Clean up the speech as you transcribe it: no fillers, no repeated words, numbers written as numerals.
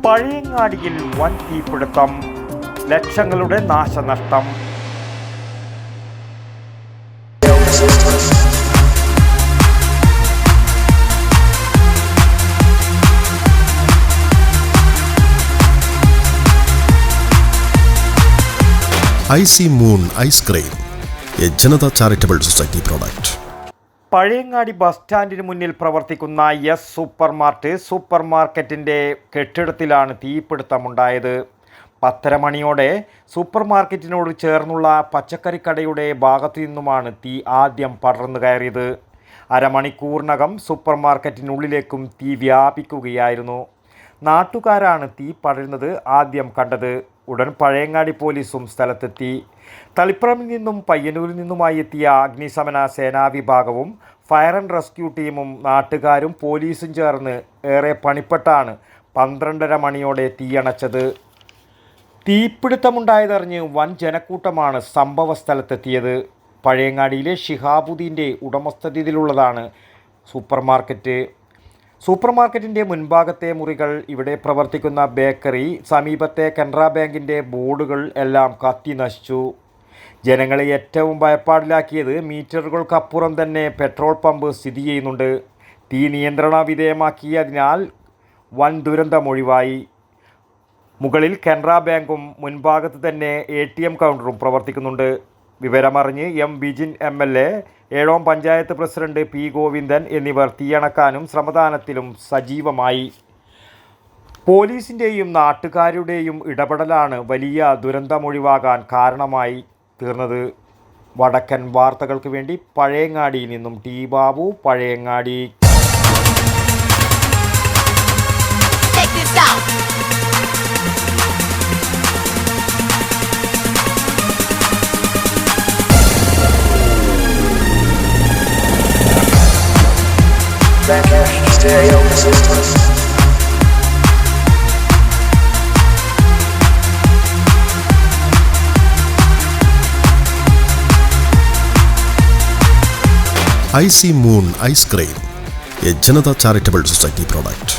പഴയങ്ങാടിയിൽ വൻ തീപിടുത്തം, ലക്ഷങ്ങളുടെ നാശനഷ്ടം. IC Moon ice cream, A Janata charitable society product. Pazhayangadi bus സ്റ്റാൻഡിന് മുന്നിൽ പ്രവർത്തിക്കുന്ന എസ് സൂപ്പർ മാർക്കറ്റിൻ്റെ കെട്ടിടത്തിലാണ് തീപിടുത്തമുണ്ടായത്. 10:30 മണിയോടെ സൂപ്പർ മാർക്കറ്റിനോട് ചേർന്നുള്ള പച്ചക്കറിക്കടയുടെ ഭാഗത്തു നിന്നുമാണ് തീ ആദ്യം പടർന്നു കയറിയത്. അരമണിക്കൂറിനകം സൂപ്പർ മാർക്കറ്റിനുള്ളിലേക്കും തീ വ്യാപിക്കുകയായിരുന്നു. നാട്ടുകാരാണ് തീ പടരുന്നത് ആദ്യം കണ്ടത്. ഉടൻ പഴയങ്ങാടി പോലീസും സ്ഥലത്തെത്തി. തളിപ്പറമ്പിൽ നിന്നും പയ്യന്നൂരിൽ നിന്നുമായി എത്തിയ അഗ്നിശമന സേനാ വിഭാഗവും ഫയർ ആൻഡ് റെസ്ക്യൂ ടീമും നാട്ടുകാരും പോലീസും ചേർന്ന് ഏറെ പണിപ്പെട്ടാണ് 12:30 മണിയോടെ തീയണച്ചത്. തീപിടുത്തമുണ്ടായതറിഞ്ഞ് വൻ ജനക്കൂട്ടമാണ് സംഭവ സ്ഥലത്തെത്തിയത്. പഴയങ്ങാടിയിലെ ഷിഹാബുദ്ദീൻ്റെ ഉടമസ്ഥതയിലുള്ളതാണ് സൂപ്പർ മാർക്കറ്റിൻ്റെ മുൻഭാഗത്തെ മുറികൾ, ഇവിടെ പ്രവർത്തിക്കുന്ന ബേക്കറി, സമീപത്തെ കനറ ബാങ്കിൻ്റെ ബോർഡുകൾ എല്ലാം കത്തി നശിച്ചു. ജനങ്ങളെ ഏറ്റവും ഭയപ്പാടിലാക്കിയത് മീറ്ററുകൾക്കപ്പുറം തന്നെ പെട്രോൾ പമ്പ് സ്ഥിതി ചെയ്യുന്നുണ്ട്. തീ നിയന്ത്രണ വിധേയമാക്കിയതിനാൽ വൻ ദുരന്തമൊഴിവായി. മുകളിൽ കനറ ബാങ്കും മുൻഭാഗത്ത് തന്നെ ATM കൗണ്ടറും പ്രവർത്തിക്കുന്നുണ്ട്. വിവരമറിഞ്ഞ് M Bijin MLA, Ezhome panchayat president P Govindan എന്നിവർ തീയണക്കാനും ശ്രമദാനത്തിലും സജീവമായി. പോലീസിൻ്റെയും നാട്ടുകാരുടെയും ഇടപെടലാണ് വലിയ ദുരന്തമൊഴിവാകാൻ കാരണമായി തീർന്നത്. വടക്കൻ വാർത്തകൾക്ക് വേണ്ടി പഴയങ്ങാടിയിൽ നിന്നും T Babu, Pazhayangadi. Stereo Resistance. IC Moon ice cream, A Janata charitable society product.